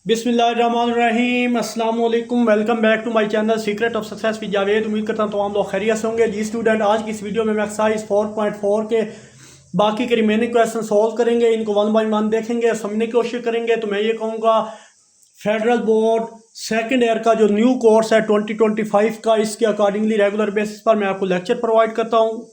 बिस्मिल्लाहिर्रहमानिर्रहीम अस्सलाम वालेकुम। Welcome back to my channel secret of success with Javed. उम्मीद करता हूँ तमाम लोग खैरियत से होंगे। जी स्टूडेंट, आज की इस वीडियो में मैं एक्सरसाइज 4.4 के बाकी के रिमेनिंग क्वेश्चन सॉल्व करेंगे। इनको वन बाय वन देखेंगे, समझने की कोशिश करेंगे। तो मैं ये कहूँगा फेडरल बोर्ड सेकेंड ईयर का जो न्यू कोर्स है 2025 का, इसके अकॉर्डिंगली रेगुलर बेसिस पर मैं आपको लेक्चर प्रोवाइड करता हूँ।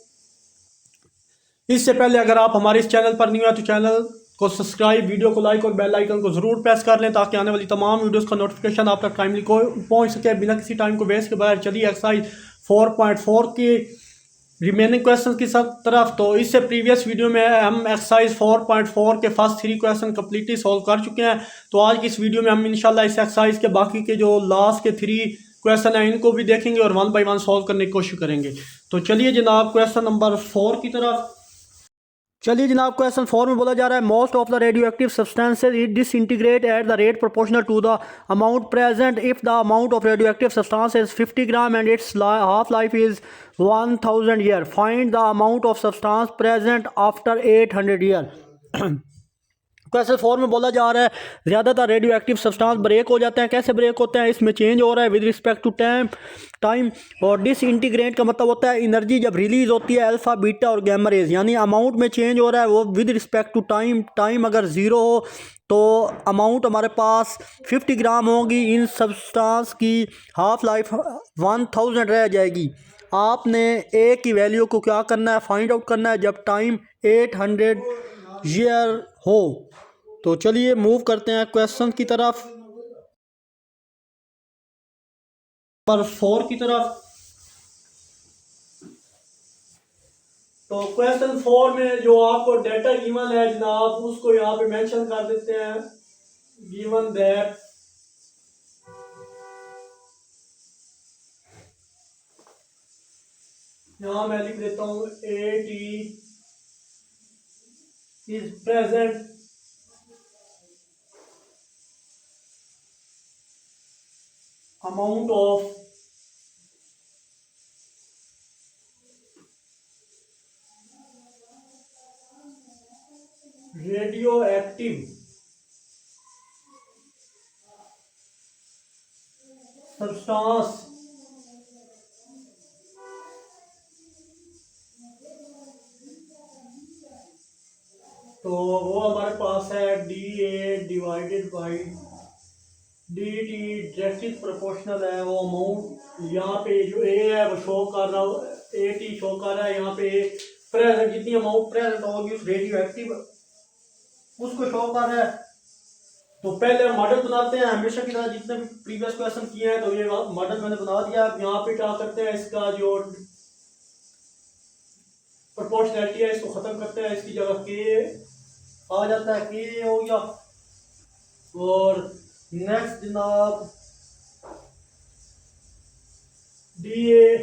इससे पहले अगर आप हमारे इस चैनल पर नहीं है तो चैनल को सब्सक्राइब, वीडियो को लाइक और बेल आइकन को ज़रूर प्रेस कर लें ताकि आने वाली तमाम वीडियोस का नोटिफिकेशन आप तक टाइमली को पहुंच सके बिना किसी टाइम को वेस्ट के बगैर। चलिए एक्सरसाइज 4.4 की रिमेनिंग क्वेश्चन की सब तरफ। तो इससे प्रीवियस वीडियो में हम एक्सरसाइज 4.4 के फर्स्ट 3 क्वेश्चन कम्प्लीटली सॉल्व कर चुके हैं। तो आज की इस वीडियो में हम इंशाल्लाह इस एक्सरसाइज के बाकी के जो लास्ट के 3 क्वेश्चन हैं इनको भी देखेंगे और वन बाई वन सॉल्व करने की कोशिश करेंगे। तो चलिए जनाब क्वेश्चन नंबर 4 की तरफ। चलिए जनाब, क्वेश्चन 4 में बोला जा रहा है most of the radio active substances it disintegrate at the rate proportional to the amount present if the amount of radio active substance is 50 gram and its half life is 1000 year. Find the amount of substance present after 800 year. Question 4 में बोला जा रहा है ज़्यादातर radio active substance break हो जाते हैं। कैसे ब्रेक होते हैं? इसमें चेंज हो रहा है विद रिस्पेक्ट टू टाइम। और डिसइंटीग्रेट का मतलब होता है एनर्जी जब रिलीज होती है अल्फा बीटा और गैमा रेज, यानी अमाउंट में चेंज हो रहा है वो विद रिस्पेक्ट टू टाइम अगर ज़ीरो हो तो अमाउंट हमारे पास 50 ग्राम होगी। इन सब्सटेंस की हाफ लाइफ 1000 रह जाएगी। आपने ए की वैल्यू को क्या करना है? फाइंड आउट करना है जब टाइम 800 ईयर हो। तो चलिए मूव करते हैं क्वेश्चन की तरफ, नंबर 4 की तरफ। तो क्वेश्चन 4 में जो आपको डेटा गिवन है जनाब उसको यहाँ पे मेंशन कर देते हैं। गिवन दैट यहाँ मैं लिख देता हूँ AT is present amount of radioactive substance तो वो हमारे पास है DA divided by DT directly proportional है। वो अमाउंट यहाँ पे जो A है वो शो कर रहा है, AT शो कर रहा है यहाँ पे प्रेजेंट, जितनी अमाउंट प्रेजेंट होगी उस रेडियो एक्टिव उसको शो कर रहा है। तो पहले हम मॉडल बनाते हैं हमेशा की तरह जितने भी प्रीवियस क्वेश्चन किए हैं। तो ये मॉडल मैंने बना दिया। यहाँ पे क्या करते हैं, इसका जो प्रोपोर्शनैलिटी है इसको खत्म करते हैं। इसकी जगह के आ जाता है, के हो गया। और नेक्स्ट जनाब डी ए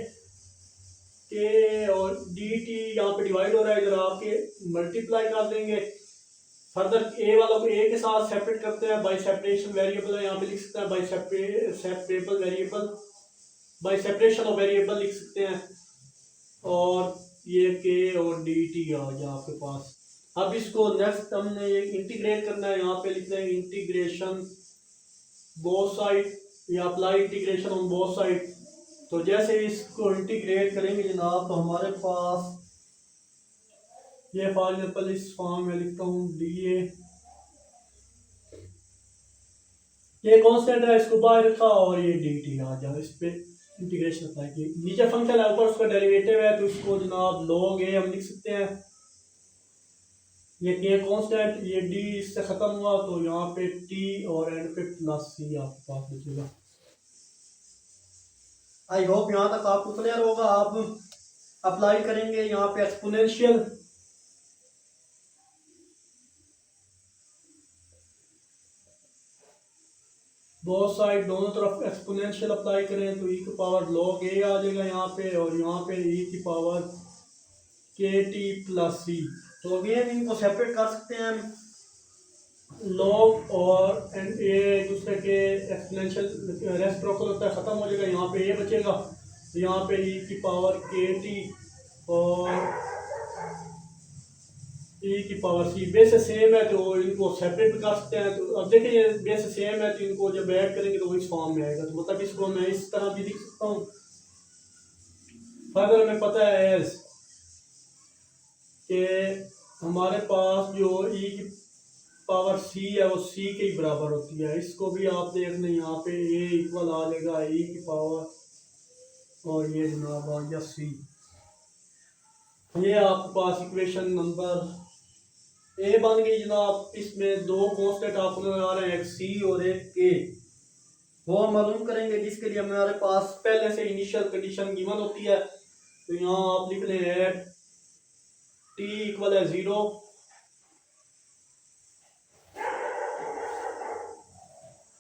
के और डी टी यहाँ पे डिवाइड हो रहा है, इधर आपके मल्टीप्लाई कर देंगे। फर्दर ए वालों को ए के साथ सेपरेट करते हैं बाय सेपरेशन वेरिएबल है, यहाँ पे लिख सकते हैं by separable variable, by separation of variable लिख सकते हैं। और ये के और डी टी आ गया आपके पास। अब इसको नेक्स्ट हमने ये इंटीग्रेट करना है। यहाँ पे लिखते हैं इंटीग्रेशन बोथ साइड या apply integration on both side. तो जैसे इसको इंटीग्रेट करेंगे जनाब तो हमारे पास ये फॉर एग्जाम्पल इस फॉर्म में लिखता हूँ डी ए, ये कांस्टेंट है इसको बाहर रखा और ये डी टी आ जाए, इस पे इंटीग्रेशन अप्लाई की। नीचे फंक्शन है ऊपर उसका डेरिवेटिव है तो इसको जनाब लॉग ए हम लिख सकते हैं। ये कांस्टेंट, ये डी इससे खत्म हुआ तो यहाँ पे टी और एंड पे प्लस सी आपके पास बचेगा। आई होप यहाँ तक आपको क्लियर होगा। आप अप्लाई करेंगे यहाँ पे एक्सपोनेंशियल, बोथ साइड दोनों तरफ एक्सपोनेंशियल अप्लाई करें तो ई की पावर लॉग ए आ जाएगा यहाँ पे, और यहाँ पे ई की पावर के टी प्लस सी। तो अगेन इनको सेपरेट कर सकते हैं हम, लॉग और एंड ए दूसरे के एक्सपोनेंशियल रेसिप्रोकल होता है, ख़त्म हो जाएगा। यहाँ पे ए बचेगा तो यहाँ पे ई की पावर के टी और ई की पावर सी बेस सेम है तो इनको सेपरेट भी कर सकते हैं। तो अब देखिए ये बेस सेम है तो इनको जब ऐड करेंगे तो वो इस फॉर्म में आएगा। तो मतलब इसको मैं इस तरह भी लिख सकता हूँ। अगर हमें पता है एज कि हमारे पास जो ई की पावर सी है वो सी के ही बराबर होती है, इसको भी आप देख लें यहाँ पे ए इक्वल आ जाएगा ई की पावर और ये जनाब आ गया सी। ये आपके पास इक्वेशन नंबर ए बन गई जनाब। इसमें दो कांस्टेंट आपको नजर आ रहे हैं, एक सी और एक के। वो हम मालूम करेंगे जिसके लिए हमारे पास पहले से इनिशियल कंडीशन गिवन होती है। तो यहाँ आप लिख लें एट टी इक्वल है 0,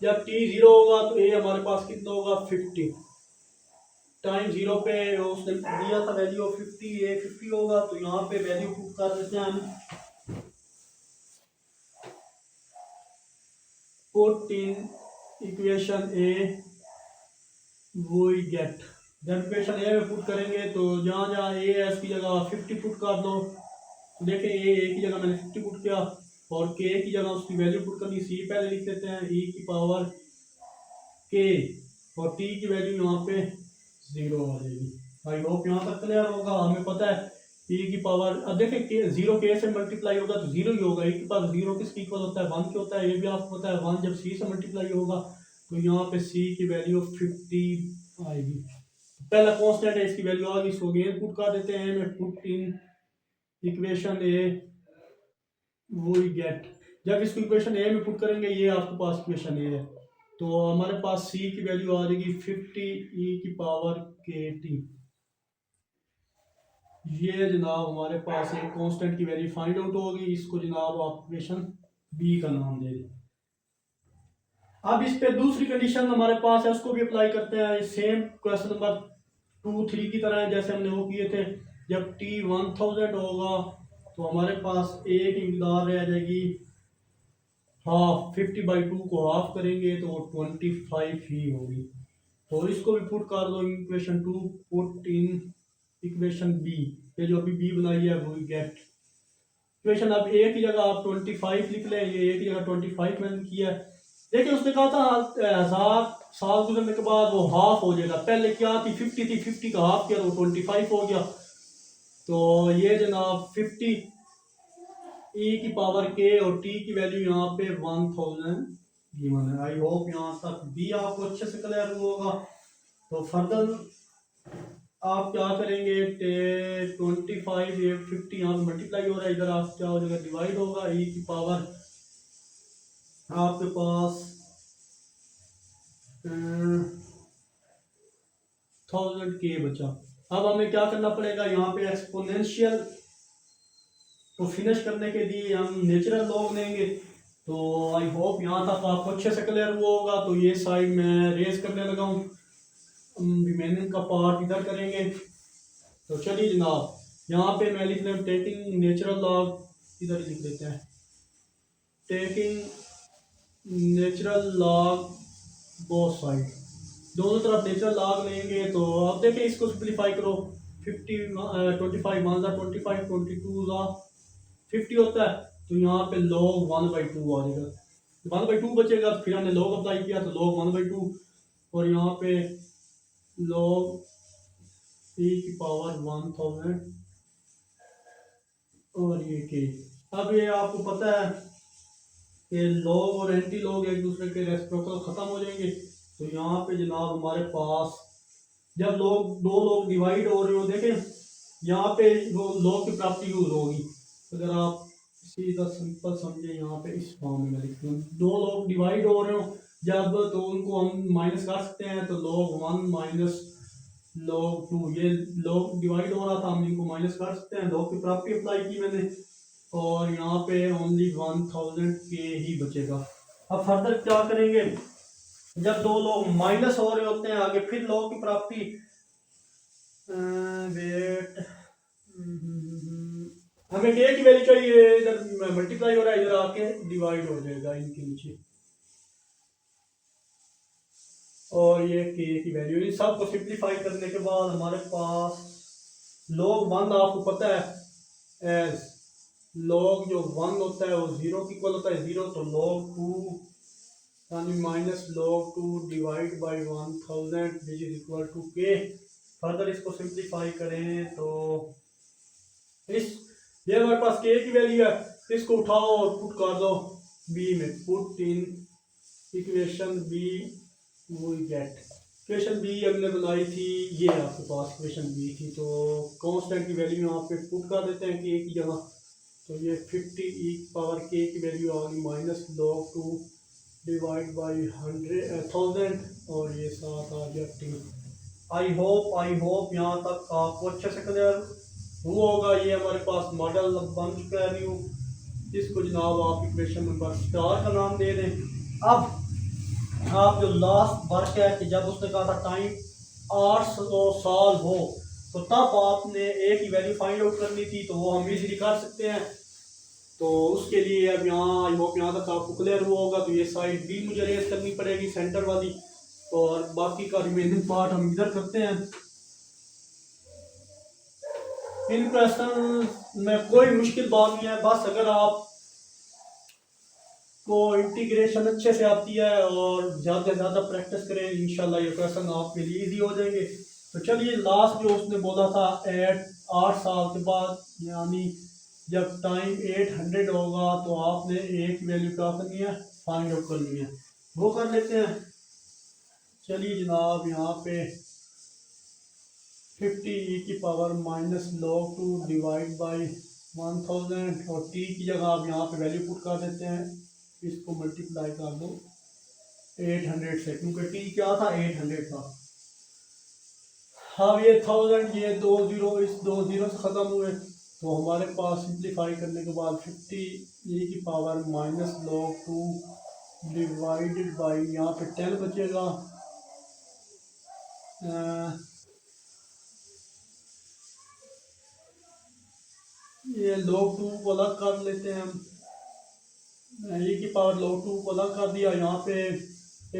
जब टी 0 होगा तो ए हमारे पास कितना होगा 50। टाइम 0 पे उसने दिया था वैल्यू ऑफ 50, ए 50 होगा। तो यहाँ पे वैल्यू पुट कर देते हैं हम, put in equation A we get. जब इक्वेशन ए में पुट करेंगे तो जहाँ जहाँ ए है उसकी जगह 50 पुट कर दो। तो देखें ए की जगह मैंने 50 पुट किया और के की जगह उसकी वैल्यू पुट करनी, सी पहले लिख देते हैं ई की पावर के और टी की वैल्यू यहाँ पे 0 आ जाएगी। आई होप यहाँ तक क्लियर होगा। हमें पता है ई की पावर, अब देखें के 0 के से मल्टीप्लाई होगा तो 0 ही होगा। ई की पावर 0 किसकी इक्वल होता है 1 के होता है, ये भी आपको पता है। 1 जब सी से मल्टीप्लाई होगा तो यहाँ पे सी की वैल्यू 50 आएगी। पहला कांस्टेंट है इसकी वैल्यू आ गई, इसको अगेन पुट कर देते हैं। मैं put in equation A we get. जब इसको इक्वेशन ए में पुट करेंगे ये आपके पास इक्वेशन ए है तो हमारे पास सी की वैल्यू आ जाएगी 50 ई की पावर के टी। ये जनाब हमारे पास एक कांस्टेंट की वैल्यू फाइंड आउट होगी। इसको जनाब आप इक्वेशन बी का नाम दे दें। अब इस पे दूसरी कंडीशन हमारे पास है, उसको भी अप्लाई करते हैं। सेम क्वेश्चन नंबर 2, 3 की तरह है जैसे हमने वो किए थे। जब टी 1000 होगा तो हमारे पास ए की मिकदार रह जाएगी हाफ। 50/2 को हाफ करेंगे तो 25 ही होगी। तो इसको भी पुट कर दो equation 2, put in equation B. ये जो अभी बी बनाई है वो गेट इक्वेशन। अब ए की जगह आप 25 लिख लें, ये ए की जगह 25 मैंने किया है। देखिए उसने कहा था 1000 साल गुजरने के बाद वो हाफ हो जाएगा। पहले क्या थी 50 थी, 50 का हाफ किया तो 25 हो गया। तो ये जनाब 50 ई की पावर के और टी की वैल्यू यहाँ पे 1000 गिवन है। आई होप यहाँ तक भी आपको अच्छे से क्लियर होगा। तो फर्दर आप क्या करेंगे 25 ये 50 यहाँ पे मल्टीप्लाई हो रहा है, इधर आप क्या हो जाएगा डिवाइड होगा। ई की पावर आपके पास 1000 के बचा। अब हमें क्या करना पड़ेगा यहाँ पे एक्सपोनेंशियल तो फिनिश करने के लिए हम नेचुरल लॉग लेंगे। तो आई होप यहाँ तक आपको अच्छे से क्लियर हुआ होगा। तो ये साइड में रेज करने लगा हूँ, रिमेनिंग का पार्ट इधर करेंगे। तो चलिए जनाब यहाँ पे मैं लिख रहा हूँ टेकिंग नेचुरल लॉग, इधर लिख देते हैं taking natural log both side, दोनों तरफ नेचुरल लॉग लेंगे। तो अब देखें इसको सिंप्लीफाई करो। 50 25 1 ज़ा 25 22 ज़ा 50 होता है। तो यहाँ पे log 1/2 आ जाएगा, 1/2 बचेगा। फिर हमने log अप्लाई किया तो log 1/2 और यहाँ पे log e की पावर 1000 और ये के। अब ये आपको पता है कि log और एंटी log एक दूसरे के रेसिप्रोकल ख़त्म हो जाएंगे। तो यहाँ पे जनाब हमारे पास जब दो लोग डिवाइड हो रहे हो, देखें यहाँ पे log की प्रॉपर्टी यूज होगी। अगर आप सीधा सिंपल समझे यहाँ पे इस फॉर्म में लिखते हैं, दो लोग डिवाइड हो रहे हो जब तो उनको हम माइनस कर सकते हैं। तो log 1 माइनस log 2, ये log डिवाइड हो रहा था हम इनको माइनस कर सकते हैं। log की प्रॉपर्टी अप्लाई की मैंने और यहाँ पे ओनली 1000 के ही बचेगा। अब फर्दर क्या करेंगे, जब दो लोग माइनस हो रहे होते हैं आगे फिर log की प्रॉपर्टी वेट हमें के की वैल्यू चाहिए, इधर मल्टीप्लाई हो रहा है, इधर आके डिवाइड हो जाएगा इनके नीचे और ये के की वैल्यू। इन सब को सिंप्लीफाई करने के बाद हमारे पास log 1 आपको पता है एज लॉग जो 1 होता है वो 0 की इक्वल होता है 0, तो log 2 यानी minus log 2 divide by 1000 which is equal to K. Further इसको सिंप्लीफाई करें तो इस ये हमारे पास के की वैल्यू है, इसको उठाओ और पुट कर दो बी में, put in equation B we get. Equation B हमने बनाई थी, ये आपके पास इक्वेशन बी थी, तो कांस्टेंट की वैल्यू यहाँ पे पुट कर देते हैं के की जगह। तो ये 50 ई पावर के की वैल्यू आ गई माइनस log 2 डिवाइड बाई 1000 और ये साथ आ गया टी। आई होप यहाँ तक आपको अच्छे से क्लियर हुआ होगा। ये हमारे पास मॉडल बन चुका है न्यू, इसको जनाब आप इक्वेशन नंबर स्टार का नाम दे दें। अब आप जो लास्ट वर्क है कि जब उसने कहा था टाइम 800 साल हो, तो तब आपने ए की वैल्यू फाइंड आउट करनी थी, तो वो हम इजीली कर सकते हैं। तो उसके लिए अब यहाँ आई होप यहाँ तक आपको क्लियर हुआ होगा। तो ये साइड बी मुझे रेस करनी पड़ेगी सेंटर वाली, और बाकी का रिमेनिंग पार्ट हम इधर करते हैं। इन क्वेश्चन में कोई मुश्किल बात नहीं है, बस अगर आप को इंटीग्रेशन अच्छे से आती है और ज़्यादा से ज़्यादा प्रैक्टिस करें, इंशाल्लाह ये क्वेश्चन आपके लिए इजी हो जाएंगे। तो चलिए लास्ट जो उसने बोला था 8 साल के बाद, यानी जब टाइम 800 होगा तो आपने एक वैल्यू क्या करनी है, फाइंड आउट करनी है, वो कर लेते हैं। चलिए जनाब यहाँ पे 50 ई की power minus log 2 divide by 1000 और टी की जगह आप यहाँ पे वैल्यू पुट कर देते हैं, इसको मल्टीप्लाई कर दो 800 से, क्योंकि टी क्या था 800 था। अब ये 1000 ये 2 जीरो इस 2 जीरो से ख़त्म हुए, तो हमारे पास सिंप्लीफाई करने के बाद 50 e की power minus log 2 divided by यहाँ पे 10 बचेगा। ये log 2 को अलग कर लेते हैं हम, e की पावर log 2 को अलग कर दिया, यहाँ पे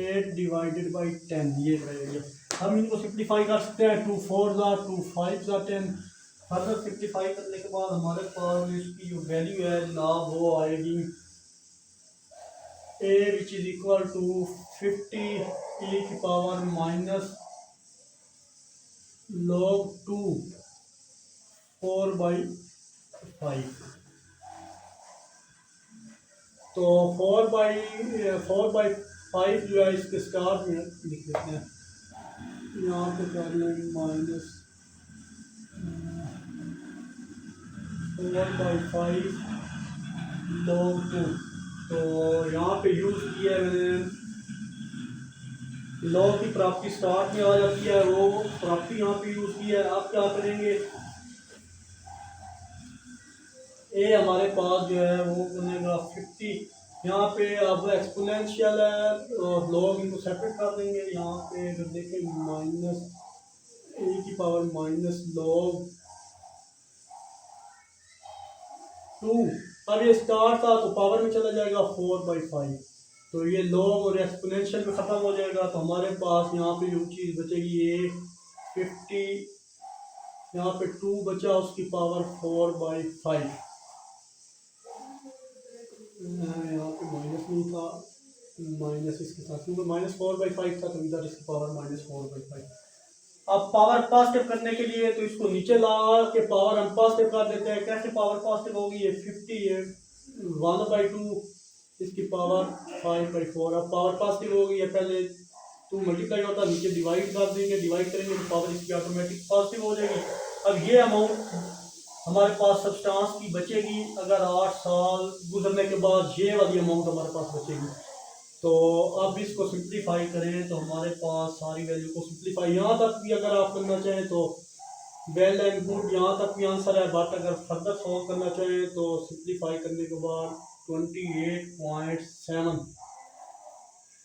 8 डिवाइडेड बाई 10 ये रहेगा। हम इनको सिंप्लीफाई कर सकते हैं, 2 4 2 5 10। फर्दर सिंप्लीफाई करने के बाद हमारे पास इसकी जो वैल्यू है जनाब वो आएगी a which is equal to 50 e की पावर माइनस log 2 4/5। तो 4/5 जो है इसके स्टार में लिख लेते हैं, यहाँ पे कर लेंगे माइनस 4/5 log 2। तो यहाँ पे यूज़ किया है मैंने लॉग की प्रॉपर्टी स्टार्ट में आ जाती है, वो प्रॉपर्टी यहाँ पे यूज़ की है। आप क्या करेंगे, ए हमारे पास जो है वो बनेगा 50, यहाँ पे अब एक्सपोनेंशियल है और लॉग इनको सेपरेट कर देंगे। यहाँ पे अगर देखें माइनस ए की पावर माइनस log 2, अब ये स्टार था तो पावर में चला जाएगा 4/5, तो ये लॉग और एक्सपोनेंशियल में ख़त्म हो जाएगा। तो हमारे पास यहाँ पे जो चीज़ बचेगी ये 50, यहाँ पे 2 बचा उसकी पावर 4/5, यहाँ पे माइनस नहीं था, माइनस इसके साथ क्योंकि माइनस 4/5 था, तो इधर इसकी पावर माइनस 4/5। अब पावर पॉजिटिव करने के लिए तो इसको नीचे ला के पावर हम पॉजिटिव कर देते हैं। कैसे पावर पॉजिटिव होगी, ये 50 है 1/2 इसकी पावर 5/4। अब पावर पॉजिटिव होगी, ये पहले 2 मल्टीप्लाई होता है, नीचे डिवाइड कर देंगे, डिवाइड करेंगे तो पावर इसकी ऑटोमेटिक पॉजिटिव हो जाएगी। अब ये अमाउंट हमारे पास सब्सटेंस की बचेगी, अगर 8 साल गुजरने के बाद ये वाली अमाउंट हमारे पास बचेगी। तो अब इसको सिंप्लीफाई करें तो हमारे पास सारी वैल्यू को सिंप्लीफाई यहाँ तक भी अगर आप करना चाहें तो वेल एंड गुड, यहाँ तक भी आंसर है। बट अगर फर्दर सॉल्व करना चाहें तो सिंप्लीफाई करने के बाद 28.7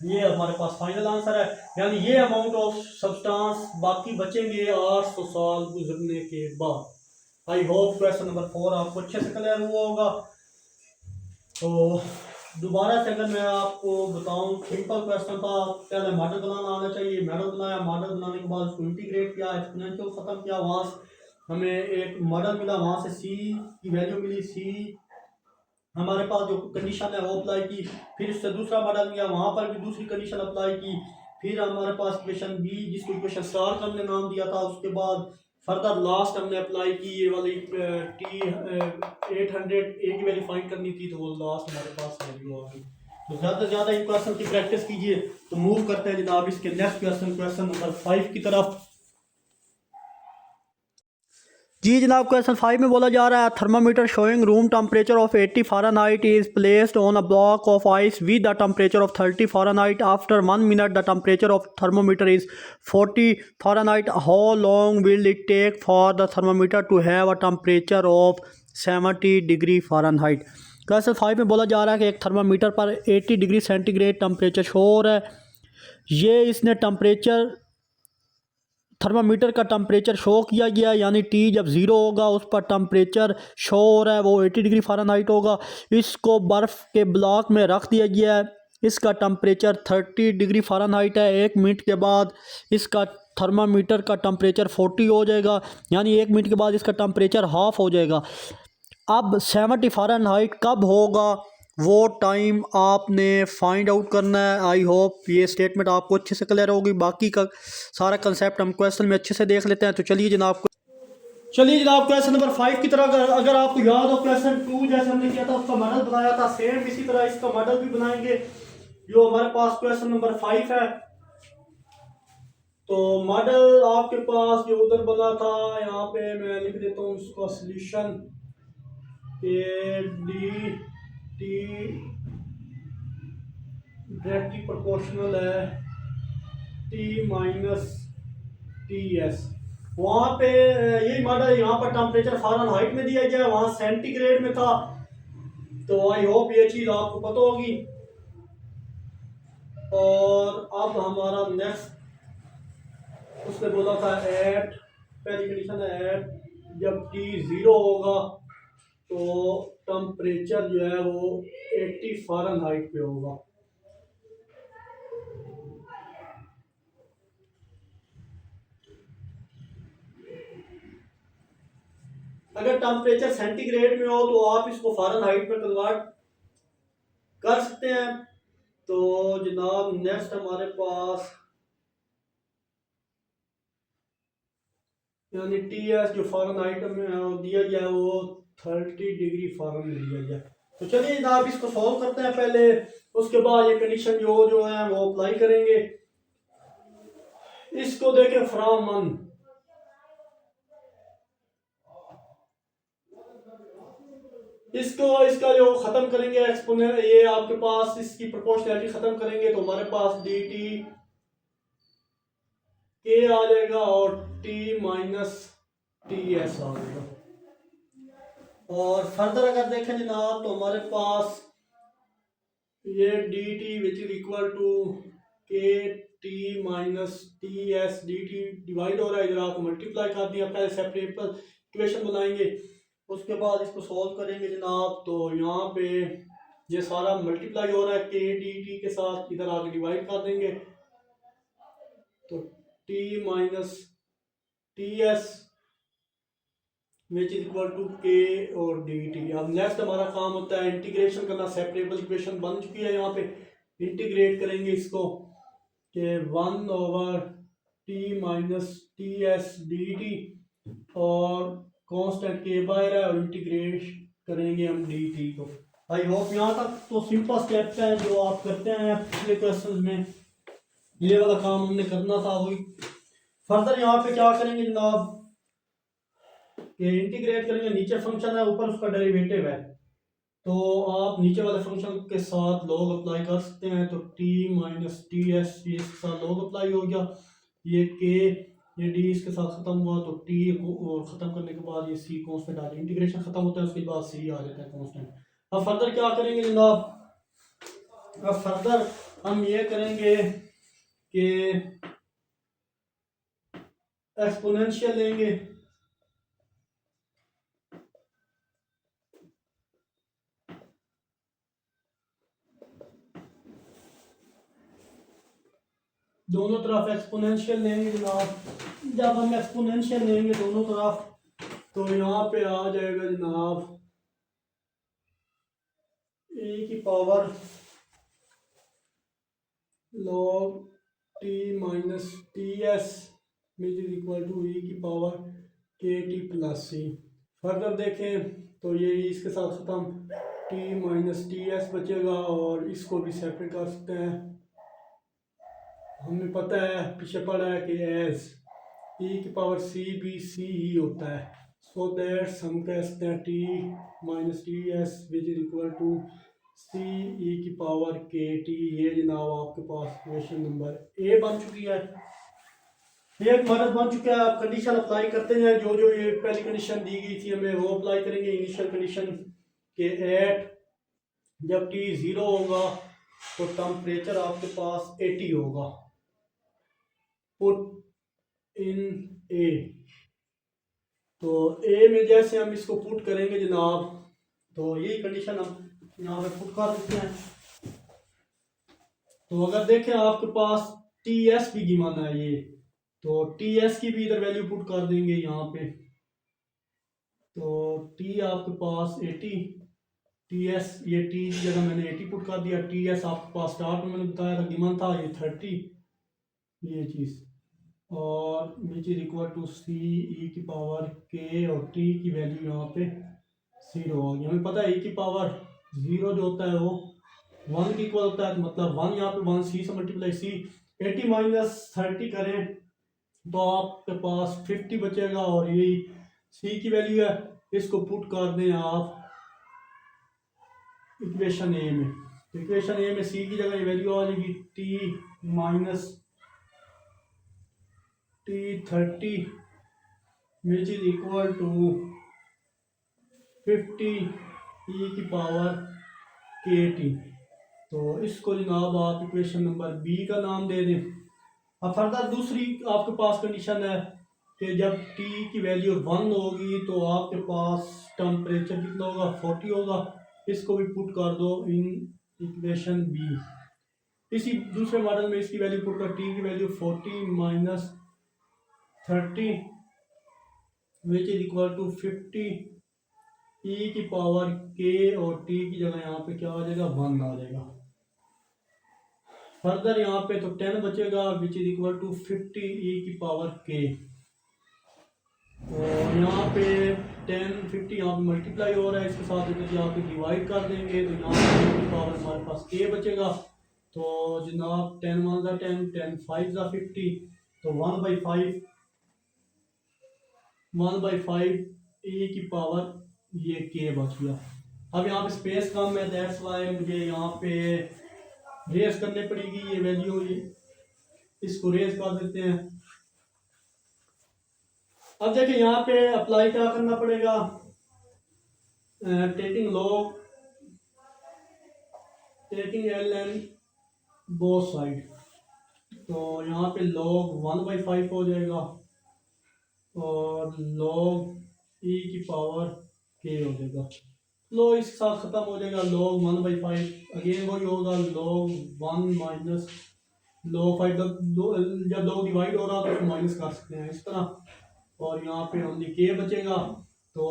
ये हमारे पास फाइनल आंसर है, यानी ये अमाउंट ऑफ सब्सटेंस बाकी बचेंगे 800 साल गुजरने के बाद। आई होप क्वेश्चन नंबर 4 आपको अच्छे से क्लियर हुआ होगा। तो दोबारा से अगर मैं आपको बताऊं, सिंपल क्वेश्चन था, पहले मॉडल बनाना आना चाहिए, मॉडल बनाया, मॉडल बनाने के बाद उसको इंटीग्रेट किया, एक्सपोनेंशियल खत्म किया, वहाँ से हमें एक मॉडल मिला, वहाँ से सी की वैल्यू मिली, सी हमारे पास जो कंडीशन है वो अप्लाई की, फिर उससे दूसरा मॉडल लिया, वहाँ पर भी दूसरी कंडीशन अप्लाई की, फिर हमारे पास इक्वेशन बी जिसको इक्वेशन स्टार का हमने नाम दिया था, उसके बाद फर्दर लास्ट हमने अप्लाई की ये वाली टी 800 ए की वैल्यू फाइंड करनी थी, तो वो लास्ट हमारे पास वैल्यू आ गई। तो ज़्यादा से ज़्यादा इन क्वेश्चन की प्रैक्टिस कीजिए। तो मूव करते हैं जनाब इसके नेक्स्ट क्वेश्चन, क्वेश्चन नंबर 5 की तरफ। जी जनाब, क्वेश्चन 5 में बोला जा रहा है thermometer showing room temperature of 80 Fahrenheit is placed on a block of ice with the temperature of 30 Fahrenheit. After 1 minute the temperature of thermometer is 40 Fahrenheit. How long will it take for the thermometer to have a temperature of 70 degree Fahrenheit. Question 5 में बोला जा रहा है कि एक thermometer पर 80 degree centigrade temperature show हो रहा है। ये इसने टेम्परेचर थर्मामीटर का टेम्परेचर शो किया गया, यानी टी जब ज़ीरो होगा उस पर टेम्परेचर शो हो रहा है वो 80 डिग्री फ़ारेनहाइट होगा। इसको बर्फ़ के ब्लॉक में रख दिया गया है, इसका टेम्परेचर 30 डिग्री फ़ारेनहाइट है। 1 मिनट के बाद इसका थर्मामीटर का टेम्परेचर 40 हो जाएगा, यानी 1 मिनट के बाद इसका टेम्परेचर हाफ़ हो जाएगा। अब 70 फ़ारेनहाइट कब होगा वो टाइम आपने फाइंड आउट करना है। आई होप ये स्टेटमेंट आपको अच्छे से क्लियर होगी। बाकी का सारा कंसेप्ट हम क्वेश्चन में अच्छे से देख लेते हैं। तो चलिए जनाब क्वेश्चन नंबर 5 की तरह अगर आपको याद हो क्वेश्चन 2 जैसे हमने किया था उसका मॉडल बनाया था, सेम इसी तरह इसका मॉडल भी बनाएंगे जो हमारे पास क्वेश्चन नंबर 5 है। तो मॉडल आपके पास जो उधर बना था यहाँ पे मैं लिख देता हूँ इसका solution A D T directly proportional है टी माइनस टी एस। वहाँ पे यही मॉडल यहाँ पर टेम्परेचर फ़ारेनहाइट में दिया गया, वहाँ सेंटीग्रेड में था। तो आई होप ये चीज़ आपको पता होगी। और अब हमारा नेक्स्ट उसने बोला था एट, पहली कंडीशन है एट जब टी ज़ीरो होगा तो टेम्परेचर जो है वो 80 फ़ारेनहाइट पे होगा। अगर टेम्परेचर सेंटीग्रेड में हो तो आप इसको फ़ारेनहाइट में कन्वर्ट कर सकते हैं। तो जनाब नेक्स्ट हमारे पास यानी टी एस जो फ़ारेनहाइट में दिया गया वो 30 डिग्री फ़ारेनहाइट में दिया गया। तो चलिए जनाब इसको सॉल्व करते हैं पहले, उसके बाद ये कंडीशन जो है वो अप्लाई करेंगे। इसको देखें फ्रॉम वन, इसका जो खत्म करेंगे एक्सपोनेंट, ये आपके पास इसकी प्रोपोर्शनैलिटी खत्म करेंगे तो हमारे पास डी टी के आ जाएगा और टी माइनस टी एस आ जाएगा। और फर्दर अगर देखें जनाब तो हमारे पास ये d t which is equal to k t minus T s, d t divide हो रहा है, इधर आपको मल्टीप्लाई कर दिया, पहले सेपरेबल इक्वेशन बनाएंगे उसके बाद इसको सॉल्व करेंगे जनाब। तो यहाँ पे ये सारा मल्टीप्लाई हो रहा है के डी टी के साथ, इधर आगे डिवाइड कर देंगे तो T minus T S which is equal to K और डी टी। अब नेक्स्ट हमारा काम होता है इंटीग्रेशन करना। सेपरेबल इक्वेशन बन चुकी है, यहाँ पे इंटीग्रेट करेंगे इसको कि 1 over T minus T s d T और कांस्टेंट के बाहर है और इंटीग्रेट करेंगे हम डी टी को। आई होप यहाँ तक तो सिंपल स्टेप है जो आप करते हैं पिछले क्वेश्चन में, ये वाला काम हमने करना था वही। फर्दर यहाँ पे क्या करेंगे जनाब कि इंटीग्रेट करेंगे, नीचे फंक्शन है ऊपर उसका डेरिवेटिव है, तो आप नीचे वाले फंक्शन के साथ लॉग अप्लाई कर सकते हैं। तो टी माइनस टी एस ये इसके साथ लॉग अप्लाई हो गया, ये के ये डी इसके साथ खत्म हुआ तो टी और ख़त्म करने के बाद ये सी कांस्टेंट आ जाए, इंटीग्रेशन ख़त्म होता है उसके बाद सी आ जाता है कांस्टेंट। अब फर्दर क्या करेंगे जनाब, अब फर्दर हम ये करेंगे कि एक्सपोनेंशियल लेंगे, दोनों तरफ एक्सपोनेंशियल लेंगे जनाब। जब हम एक्सपोनेंशियल लेंगे दोनों तरफ तो यहाँ पे आ जाएगा जनाब ई की power log t minus T S which is equal to e की पावर के टी प्लस सी। फर्दर देखें तो ये इसके साथ ख़त्म, t माइनस टी एस बचेगा और इसको भी सेपरेट कर सकते हैं। हमें पता है, पीछे पढ़ा है कि एज ई की पावर सी बी सी ही होता है, सो दैट हम कह सकते हैं t minus T S which is equal to c e की पावर के टी। ये जनाब आपके पास क्वेश्चन नंबर ए बन चुकी है। ये हमारा बन चुका है। आप कंडीशन अप्लाई करते हैं, जो जो ये पहली कंडीशन दी गई थी हमें वो अप्लाई करेंगे। इनिशियल कंडीशन के एट जब टी 0 होगा तो टेम्परेचर आपके पास 80 होगा। पुट इन ए, तो ए में जैसे हम इसको पुट करेंगे जनाब, तो यही कंडीशन हम यहाँ पे पुट कर देते हैं। तो अगर देखें आपके पास टी एस भी गिवन है ये, तो टी एस की भी इधर वैल्यू पुट कर देंगे यहाँ पे। तो टी आपके पास 80, टी एस ये टी की जगह मैंने 80 पुट कर दिया। टी एस आपके पास स्टार्ट में मैंने बताया था गिवन था ये 30 ये चीज़, और विच is equal to c e की पावर के, और टी की वैल्यू यहाँ पे 0 आ गई। हमें पता है ई की पावर 0 जो होता है वो 1 के इक्वल होता है, तो मतलब 1 यहाँ पे 1 सी से मल्टीप्लाई सी। 80 माइनस 30 करें तो आपके पास 50 बचेगा, और यही सी की वैल्यू है। इसको पुट कर दें आप इक्वेशन ए में, तो इक्वेशन ए में सी की जगह वैल्यू आ जाएगी T minus T 30 which is equal to 50 e की पावर के टी। तो इसको जनाब आप इक्वेशन नंबर बी का नाम दे दें। अब फर्दर दूसरी आपके पास कंडीशन है कि जब टी की वैल्यू 1 होगी तो आपके पास टेम्परेचर कितना होगा, 40 होगा। इसको भी पुट कर दो इन इक्वेशन बी। इसी दूसरे मॉडल में इसकी वैल्यू पुट कर, टी की value 40 minus 30 which is equal to 50 e की पावर के, और टी की जगह यहाँ पे क्या आ जाएगा, 1 आ जाएगा। फर्दर यहाँ पे तो 10 बचेगा विच इज इक्वल टू 50 ई की पावर के, और यहाँ पे 10 50 यहाँ पे मल्टीप्लाई हो रहा है, इसके साथ यदि आप डिवाइड कर देंगे तो यहाँ पे ई की पावर हमारे पास के बचेगा। तो जनाब 10 1 ज़ा 10, 10 5 ज़ा 50, तो 1/5 ई की पावर ये के बच गया। अब यहाँ पे स्पेस कम है, दैट्स वाई मुझे यहाँ पे रेज करने पड़ेगी ये वैल्यू, ये इसको रेज कर देते हैं। अब देखिए यहाँ पे अप्लाई क्या करना पड़ेगा, taking L N both side, तो यहाँ पे log 1/5 हो जाएगा और log ई की पावर के हो जाएगा। लो इसके साथ खत्म हो जाएगा, log 1/5 अगेन वही होगा, log 1 माइनस log 5। जब 2 डिवाइड हो रहा तो उसको माइनस कर सकते हैं इस तरह, और यहाँ पे हमने के बचेगा। तो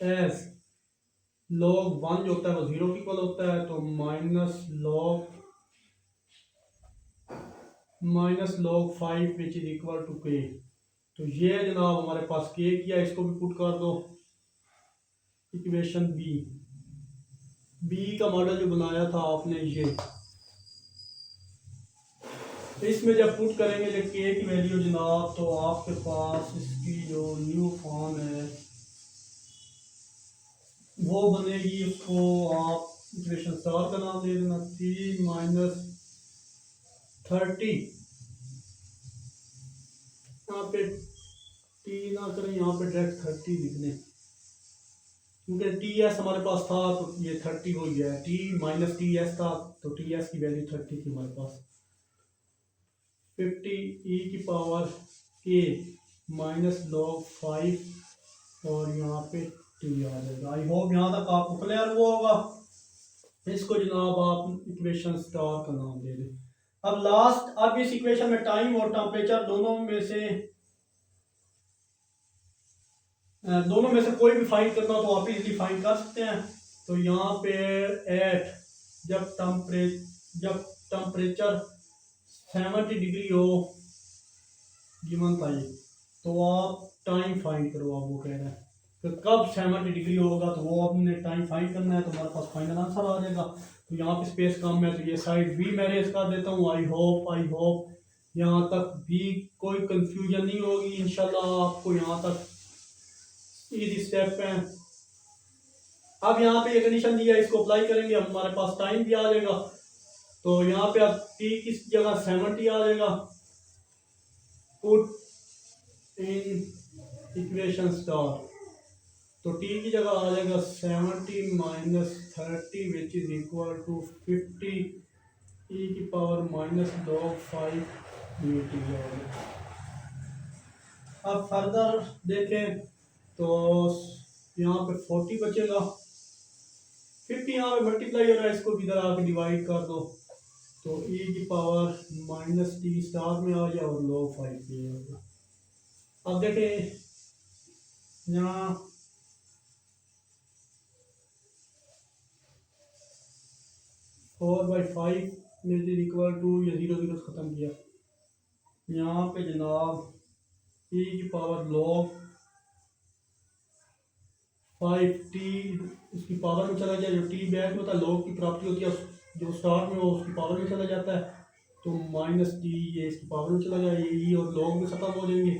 एस log 1 जो होता है वो 0 के इक्वल होता है, तो minus log 5 which is equal to K. तो ये जनाब हमारे पास के किया, इसको भी पुट कर दो इक्वेशन बी का मॉडल जो बनाया था आपने ये, इसमें जब पुट करेंगे जब के की वैल्यू जनाब, तो आपके पास इसकी जो न्यू फॉर्म है वो बनेगी। उसको आप इक्वेशन स्टार का नाम दे देना, 3 माइनस 30, यहाँ पे टी ना करें, यहाँ पे डायरेक्ट 30 लिख दें, क्योंकि टी एस हमारे पास था तो ये 30 हो गया है। टी माइनस टी एस था तो टी एस की वैल्यू 30 थी हमारे पास। 50 ई की पावर के माइनस log 5, और यहाँ पे टी आ जाएगा। आई होप यहाँ तक आपको क्लियर हुआ होगा। इसको जनाब आप इक्वेशन स्टार का नाम दे दें। अब लास्ट, अब इस इक्वेशन में टाइम और टेम्परेचर दोनों में से दोनों में से कोई भी फाइंड करना हो तो आप इजीली फाइंड कर सकते हैं। तो यहाँ पे एट जब टेम्परेचर 70 डिग्री हो गिवन था ये, तो आप टाइम फाइंड करो। आप वो कह रहे हैं कि कब 70 डिग्री होगा, तो वो आपने टाइम फाइंड करना है, तो हमारे पास फाइनल आंसर आ जाएगा। तो यहाँ पे स्पेस कम है, तो ये साइड भी मैं रेस कर देता हूँ। आई होप यहाँ तक भी कोई कंफ्यूजन नहीं होगी इंशाल्लाह। आपको यहाँ तक इजी स्टेप है। अब यहाँ पे ये कंडीशन दी है, इसको अप्लाई करेंगे, हमारे पास टाइम भी आ जाएगा। तो यहाँ पे अब टी की जगह 70 आ जाएगा। पुट इन इक्वेशन स्टार, तो टी की जगह आ जाएगा 70 minus 30 which is equal to 50 e की पावर माइनस log 5 dt। अब फर्दर देखें तो यहाँ पे 40 बचेगा, 50 यहाँ पे मल्टीप्लाई हो रहा है, इसको भी इधर आके डिवाइड कर दो, तो ई की पावर माइनस टी स्टार में आ जाए और log 5 ये होगा। अब देखें यहाँ 4/5 में इक्वल टू ये 0 ख़त्म किया। यहाँ पे जनाब ई की पावर log 5t उसकी पावर में चला जाए, जो टी बैक में होता है log की प्रॉपर्टी होती है जो स्टार्ट में हो उसकी पावर में चला जाता है, तो माइनस टी ये इसकी पावर में चला जाए, ये ई और log में ख़त्म हो जाएंगे।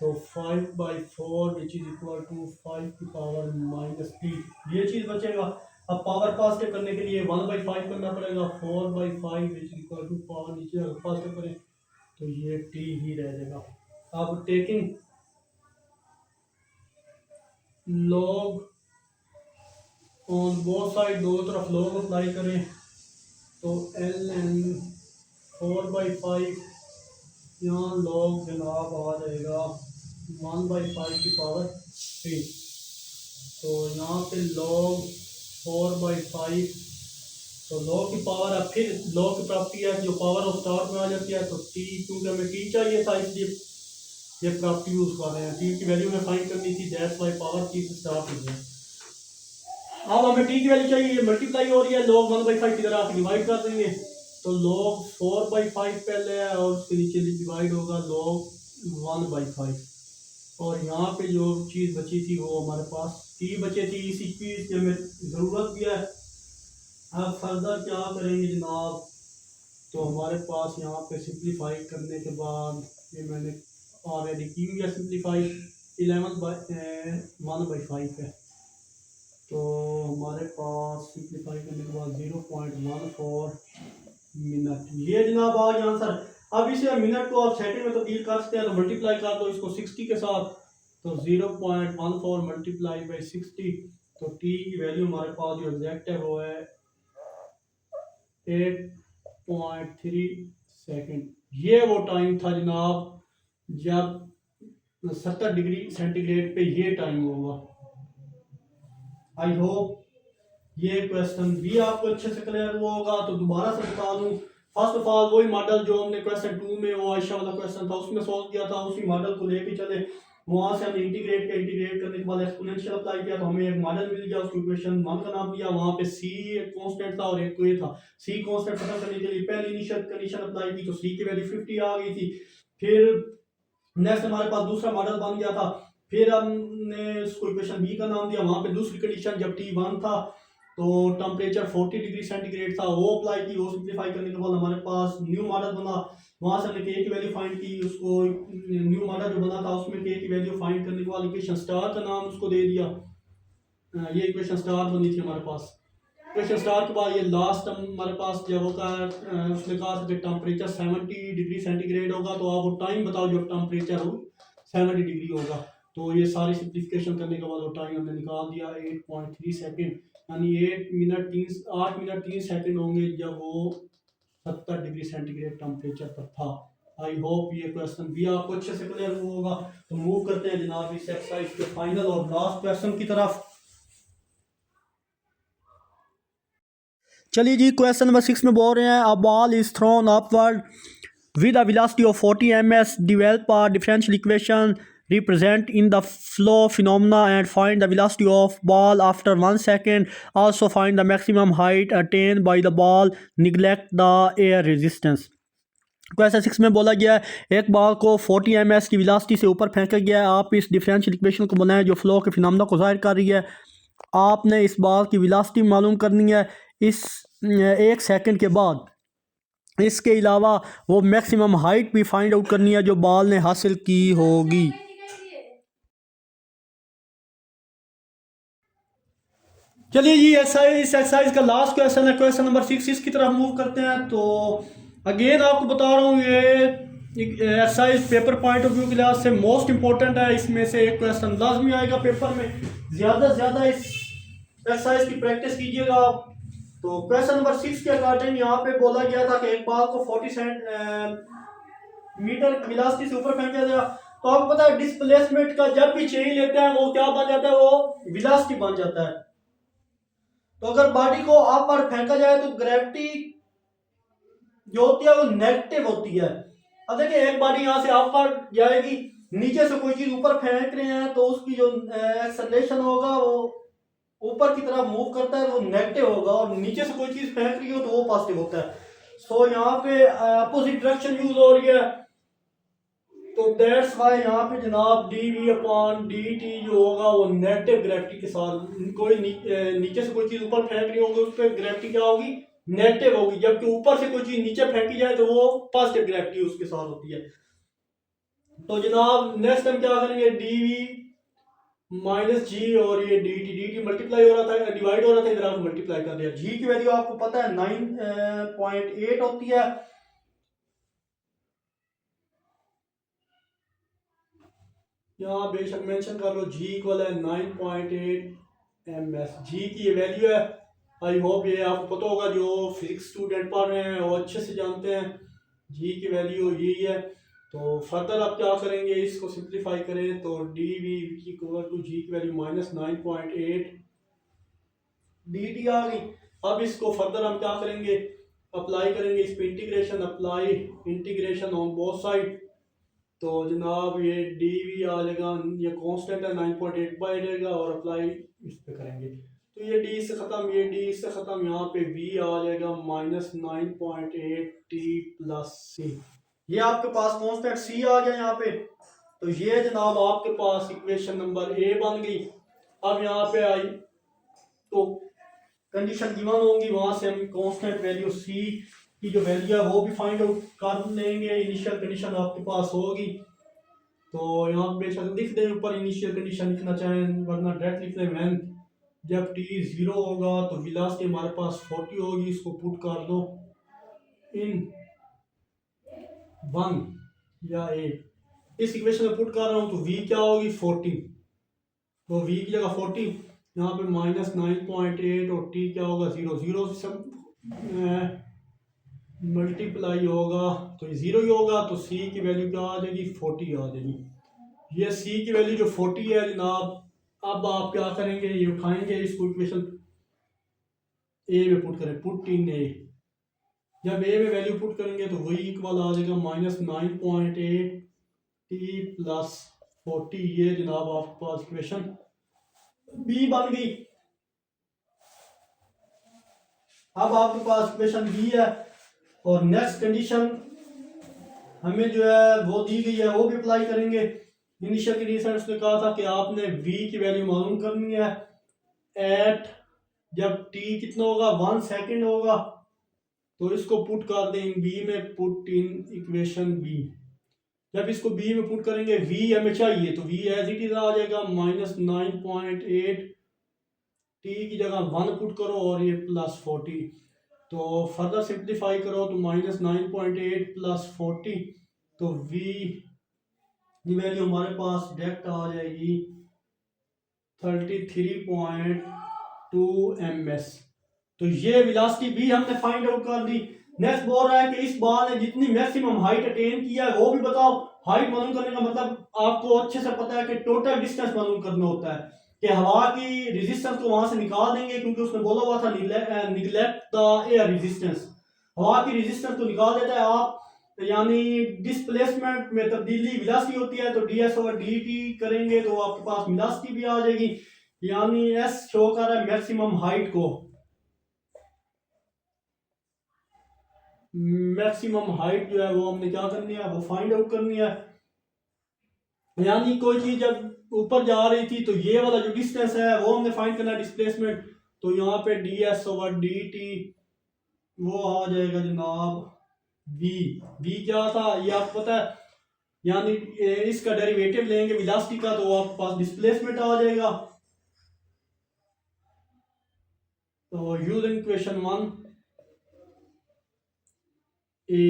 तो 5/4 विच इज इक्वल टू 5 की पावर माइनस टी, ये चीज़ बचेगा। अब पावर पॉजिटिव करने के लिए 1/5 करना पड़ेगा, 4/5 which is equal to power नीचे अगर पॉजिटिव करें तो ये टी ही रह जाएगा। अब taking log on both side, दोनों तरफ log अप्लाई करें, तो ln 4/5 यहाँ log जनाब आ जाएगा 1/5 की पावर 3। तो यहाँ पे log 4/5, तो log की पावर है, फिर log की प्रॉपर्टी है जो पावर ऑफ स्टार्ट में आ जाती है, तो t क्योंकि हमें t चाहिए था इसलिए ये प्रॉपर्टी यूज कर रहे हैं। t की वैल्यू में फाइंड करनी थी, दैट्स व्हाई पावर t से स्टार्ट हो गया। अब हमें t की वैल्यू चाहिए, ये मल्टीप्लाई हो रही है, log 1/5 इधर आके डिवाइड कर देंगे, तो log 4/5 पहले है और उसके नीचे डिवाइड होगा log 1/5। और यहाँ पे जो चीज़ बची थी वो हमारे पास t बचे थी, इसी चीज़ की हमें ज़रूरत भी है। अब फर्दर क्या करेंगे जनाब, तो हमारे पास यहाँ पे सिंप्लीफाई करने के बाद ये मैंने ऑलरेडी की हुई है सिंप्लीफाई, 1/5 है, तो हमारे पास सिंप्लीफाई करने के बाद 0.14 मिनट, ये जनाब आ गया आंसर। अब इसे मिनट को आप सेकंड में तब्दील कर सकते हैं, तो मल्टीप्लाई कर दो इसको 60 के साथ, तो 0.14 मल्टीप्लाई बाई 60, तो टी की वैल्यू हमारे पास जो एग्जैक्ट है वो है 8.3 सेकंड। ये वो टाइम था जनाब जब 70 डिग्री सेंटीग्रेड पे ये टाइम होगा। आई होप ये क्वेश्चन भी आपको अच्छे से क्लियर हुआ होगा। तो दोबारा से बता दूं, फर्स्ट ऑफ ऑल वही मॉडल जो हमने क्वेश्चन 2 में वो आयशा वाला क्वेश्चन था उसमें सॉल्व किया था, उसी मॉडल को लेके चले, वहां से हमने इंटीग्रेट करने के बाद एक्सपोनेंशियल अप्लाई किया, तो हमें एक मॉडल मिल गया, उसको इक्वेशन 1 का नाम दिया, वहां पे सी एक कांस्टेंट था और एक तो ये था। सी कांस्टेंट पता करने के लिए पहली इनिशियल कंडीशन अप्लाई की, तो सी की वैल्यू 50 आ गई थी। फिर नेक्स्ट हमारे पास दूसरा मॉडल बन गया था, फिर हमने उसको इक्वेशन बी का नाम दिया, वहां पे दूसरी कंडीशन जब T1 था तो टेम्परेचर 40 डिग्री सेंटीग्रेड था, वो अप्लाई की, वो सिंप्लीफाई करने के बाद हमारे पास न्यू मॉडल बना, वहां से हमने के की वैल्यू फाइंड की, उसको न्यू मॉडल जो बना था उसमें के की वैल्यू फाइंड करने के बाद इक्वेशन स्टार का नाम उसको दे दिया, ये इक्वेशन स्टार बनी थी हमारे पास। इक्वेशन स्टार के बाद ये लास्ट हमारे पास जब होता है उसने कहा कि टेम्परेचर 70 डिग्री सेंटीग्रेड होगा, तो आप वो टाइम बताओ जो टेम्परेचर हो 70 डिग्री होगा, तो ये सारी सिंप्लीफिकेशन करने के बाद वो टाइम हमने निकाल दिया 8.3 सेकेंड, यानी 8 मिनट 3 सेकेंड होंगे जब वो 70 डिग्री सेंटीग्रेड टेम्परेचर पर था। आई होप ये क्वेश्चन भी आपको अच्छे से क्लियर हुआ होगा। तो मूव करते हैं जनाब इस एक्सरसाइज के फाइनल और लास्ट क्वेश्चन की तरफ। चलिए जी, क्वेश्चन नंबर 6 में बोल रहे हैं, a ball is throne upward with a velocity of 40 ms, develop a differential equation represent in the flow phenomena and find the velocity of ball after 1 second. Also find the maximum height attained by the ball. Neglect the air resistance. Question 6 में बोला गया है एक ball को 40 ms की velocity से ऊपर फेंका गया है। आप इस डिफरेंशियल इक्वेशन को बनाएं जो फ्लो के फिनोमेना को जाहिर कर रही है। आपने इस बॉल की वेलोसिटी मालूम करनी है इस 1 सेकंड के बाद। इसके अलावा वो मैक्सिमम हाइट भी फाइंड आउट करनी है जो बॉल ने हासिल की होगी। चलिए जी, इस एक्सरसाइज का लास्ट क्वेश्चन है, क्वेश्चन नंबर 6। इसकी तरफ मूव करते हैं। तो अगेन आपको बता रहा हूँ ये exercise paper point of view के लिहाज से मोस्ट इंपॉर्टेंट है। इसमें से एक क्वेश्चन लाजमी आएगा पेपर में। ज़्यादा से ज़्यादा इस एक्सरसाइज की प्रैक्टिस कीजिएगा आप। तो क्वेश्चन नंबर 6 के अकॉर्डिंग यहाँ पे बोला गया था कि एक बॉल को 40 मीटर वेलोसिटी से ऊपर फेंका गया। तो आपको पता है डिस्प्लेसमेंट का जब भी चेंज लेता है वो क्या बन जाता है, वो वेलोसिटी बन जाता है। तो अगर बॉडी को अपर फेंका जाए तो ग्रेविटी जो होती है वो नेगेटिव होती है। अब देखिए एक बॉडी यहाँ से अपर जाएगी, नीचे से कोई चीज ऊपर फेंक रहे हैं तो उसकी जो एक्सेलरेशन होगा वो ऊपर की तरफ मूव करता है, वो नेगेटिव होगा। और नीचे से कोई चीज फेंक रही हो तो वो पॉजिटिव होता है। सो यहाँ पे अपोजिट डायरेक्शन यूज हो रही है। तो दैट्स वाई यहाँ पे जनाब dv/dt जो होगा वो नेगेटिव ग्रेविटी के साथ, कोई नीचे से कोई चीज ऊपर फेंक रही होगी उस पर ग्रेविटी क्या होगी, नेगेटिव होगी। जबकि ऊपर से कोई चीज नीचे फेंकी जाए तो वो पॉजिटिव ग्रेविटी उसके साथ होती है। तो जनाब नेक्स्ट टाइम क्या करेंगे, dv-g और ये dt मल्टीप्लाई हो रहा था, डिवाइड हो रहा था, इधर आप मल्टीप्लाई कर दिया। g की वैल्यू आपको पता है 9.8 होती है। यहाँ बेशक मेंशन कर लो g इक्वल है 9.8 ms। g की ये वैल्यू है। आई होप ये आपको पता होगा, जो फिजिक्स स्टूडेंट पढ़ रहे हैं वो अच्छे से जानते हैं g की वैल्यू यही है। तो फर्दर आप क्या करेंगे, इसको सिंप्लीफाई करें तो dv इक्वल टू g की वैल्यू -9.8 dt आ गई। अब इसको फर्दर हम क्या करेंगे, अप्लाई करेंगे इस पे integration, apply integration on both side. तो जनाब ये dv आ जाएगा, ये कांस्टेंट है 9.8 बाई रहेगा और अप्लाई इस पे करेंगे तो ये d से ख़त्म, ये d से ख़त्म, यहाँ पे v आ जाएगा -9.8 t प्लस c। ये आपके पास कांस्टेंट c आ गया यहाँ पे। तो ये जनाब आपके पास इक्वेशन नंबर a बन गई। अब यहाँ पे आई तो कंडीशन गिवन होंगी, वहां से हम कांस्टेंट वैल्यू c की जो वैल्यू है वो भी फाइंड आउट कर लेंगे। इनिशियल कंडीशन आपके पास होगी तो यहाँ पे बेशक लिख दें ऊपर इनिशियल कंडीशन लिखना चाहें, वरना डायरेक्ट लिख दें व्हेन जब t 0 होगा तो वेलोसिटी हमारे पास 40 होगी। इसको पुट कर दो इन 1 या a, इस इक्वेशन में पुट कर रहा हूँ तो v क्या होगी 40। तो v की जगह 40, यहाँ पे -9.8 और t क्या होगा 0, 0 से सब मल्टीप्लाई होगा तो ये 0 ही होगा। तो c की वैल्यू क्या आ जाएगी 40 आ जाएगी। ये c की वैल्यू जो 40 है जनाब, अब आप क्या करेंगे, ये उठाएंगे इसको इक्वेशन a में पुट करें, पुट इन a। जब a में वैल्यू पुट करेंगे तो वही इक्वल आ जाएगा -9.8 t प्लस 40। ये जनाब आपके पास इक्वेशन b बन गई। अब आपके पास इक्वेशन b है और नेक्स्ट कंडीशन हमें जो है वो दी गई है वो भी अप्लाई करेंगे। इनिशियल कंडीशन उसने कहा था कि आपने v की वैल्यू मालूम करनी है एट जब t कितना होगा 1 सेकंड होगा। तो इसको पुट कर दें b में, पुट इन इक्वेशन b। जब इसको b में पुट करेंगे v हमें चाहिए तो v एज इट इज आ जाएगा -9.8 t की जगह 1 पुट करो और ये प्लस 40। तो फर्दर सिंप्लीफाई करो तो -9.8 प्लस 40 तो v की वैल्यू हमारे पास डायरेक्ट आ जाएगी 33.2 ms। तो ये वेलोसिटी भी हमने फाइंड आउट कर दी। नेक्स्ट बोल रहा है कि इस बॉल ने जितनी मैक्सिमम हाइट अटेन किया है वो भी बताओ। हाइट मालूम करने का मतलब आपको अच्छे से पता है कि टोटल डिस्टेंस मालूम करना होता है कि हवा की रेजिस्टेंस को वहां से निकाल देंगे, क्योंकि उसने बोला हुआ था निगलेक्ट द एयर रेजिस्टेंस। हवा की रेजिस्टेंस को निकाल देता है आप यानी डिस्प्लेसमेंट में तब्दीली वेलोसिटी होती है, तो ds ओवर dt करेंगे तो आपके पास वेलोसिटी भी आ जाएगी। यानी s शो कर रहा है मैक्सिमम हाइट को, मैक्सिमम हाइट जो है वो हमने क्या करनी है, वो फाइंड आउट करनी है। यानी कोई चीज जब ऊपर जा रही थी तो ये वाला जो डिस्टेंस है वो हमने फाइंड करना है डिस्प्लेसमेंट, तो यहाँ पे ds ओवर dt वो आ जाएगा जनाब v क्या था ये आपको पता है। यानी इसका डेरिवेटिव लेंगे वेलोसिटी का तो आपके पास डिस्प्लेसमेंट आ जाएगा। तो यूजिंग इक्वेशन 1 ए,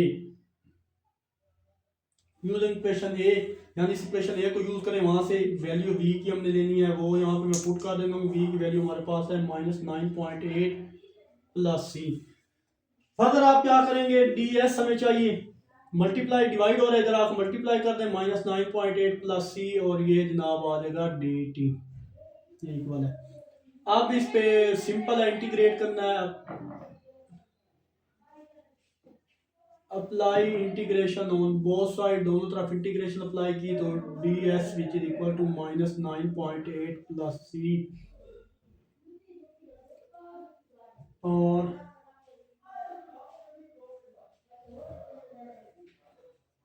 यूजिंग इक्वेशन ए, यानी इस इक्वेशन ए को यूज करें, वहां से वैल्यू v की हमने लेनी है, वो यहाँ पे मैं पुट कर देता हूँ। v की वैल्यू हमारे पास है -9.8 प्लस c। फर्दर आप क्या करेंगे, ds हमें चाहिए, मल्टीप्लाई डिवाइड हो रहा है, इधर आप मल्टीप्लाई कर दें -9.8 प्लस c और ये जनाब आ जाएगा dt, ये इक्वल है। अब इस पे सिंपल इंटीग्रेट करना है, apply integration on both side, दोनों तरफ इंटीग्रेशन अप्लाई की तो ds which is equal to -9.8 plus c और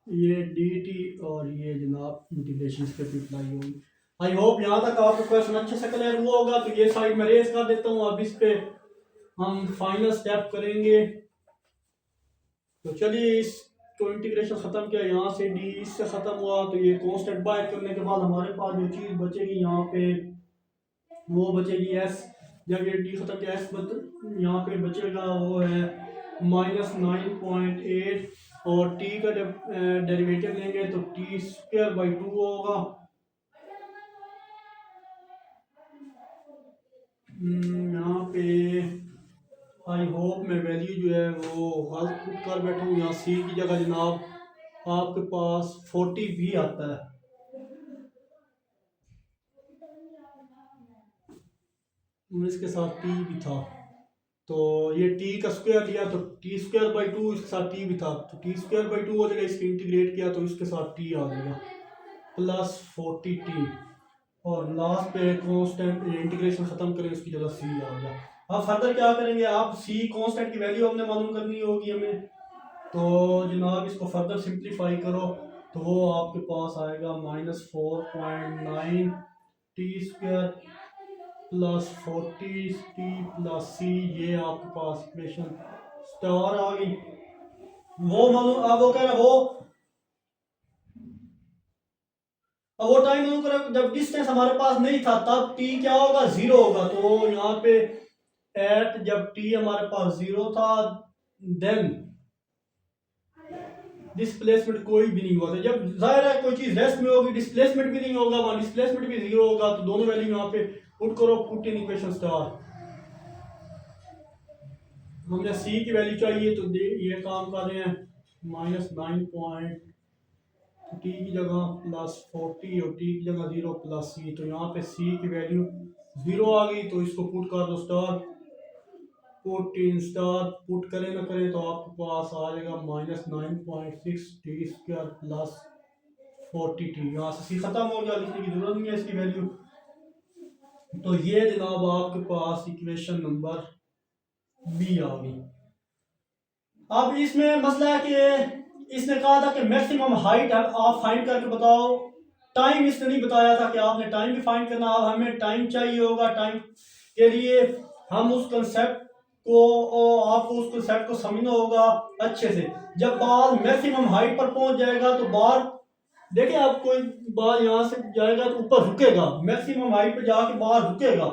ये dt और ये जनाब इंटीग्रेशन पे अप्लाई होगी। आई होप यहाँ तक आपको क्वेश्चन अच्छे से क्लियर हुआ होगा। तो ये साइड में रेज कर देता हूँ, अब इस पे हम फाइनल स्टेप करेंगे। तो चलिए इसको इंटीग्रेशन खत्म किया, यहाँ से डी इससे खत्म हुआ, तो ये कांस्टेंट बाहर करने के बाद हमारे पास जो चीज बचेगी यहाँ पे वो बचेगी s। जब ये डी खत्म किया s यहाँ पे बचेगा वो है -9.8 और t का डेरिवेटिव लेंगे तो t²/2 होगा। यहाँ पे आई होप मैं वैल्यू जो है वो गलत पुट कर बैठा हूँ, यहाँ सी की जगह जनाब आपके पास 40 भी आता है, इसके साथ टी भी था, तो ये टी का स्क्वायर लिया तो t²/2, इसके साथ टी भी था तो t²/2 हो जाएगा। इसके इंटीग्रेट किया तो इसके साथ टी आ जाएगा प्लस 40t और लास्ट पे कांस्टेंट इंटीग्रेशन खत्म करें उसकी जगह सी आ गया। अब फर्दर क्या करेंगे, आप सी कांस्टेंट की वैल्यू हमने मालूम करनी होगी हमें, तो जनाब इसको फर्दर सिंप्लीफाई करो तो वो आपके पास आएगा -4.9 t² plus 40t plus c, ये आपके पास इक्वेशन स्टार आ गई। वो मालूम अब वो कह रहा वो टाइम मालूम करो जब डिस्टेंस हमारे पास नहीं था तब t क्या होगा, 0 होगा। तो यहाँ पे एट जब t हमारे पास 0 था देन डिस्प्लेसमेंट कोई भी नहीं हुआ था। जब जाहिर है कोई चीज रेस्ट में होगी डिस्प्लेसमेंट भी नहीं होगा, वहां डिस्प्लेसमेंट भी 0 होगा, तो दोनों वैल्यू यहाँ पे पुट करो, पुट इन इक्वेशन स्टार। हमने c की वैल्यू चाहिए तो ये काम कर रहे हैं -9. t की जगह प्लस 40 और t की जगह 0 प्लस c, तो यहाँ पे c की वैल्यू 0 आ गई, तो इसको पुट कर दो star, put in star, put करें ना करें तो आपके पास आ जाएगा -9.6 t² प्लस 40t। यहाँ से सी खत्म हो गया, लिखने की जरूरत नहीं है इसकी वैल्यू। तो ये जनाब आपके पास इक्वेशन नंबर बी आ गई। अब इसमें मसला है कि इसने कहा था कि मैक्सिमम हाइट आप फाइंड करके बताओ, टाइम इसने नहीं बताया था कि आपने टाइम भी फाइंड करना। अब हमें टाइम चाहिए होगा, टाइम के लिए हम उस कंसेप्ट को आपको उस कंसेप्ट को समझना होगा अच्छे से। जब बाल मैक्सिमम हाइट पर पहुंच जाएगा तो बाल देखिए, आप कोई बाल यहाँ से जाएगा तो ऊपर रुकेगा, मैक्सिमम हाइट पे जाके बाल रुकेगा,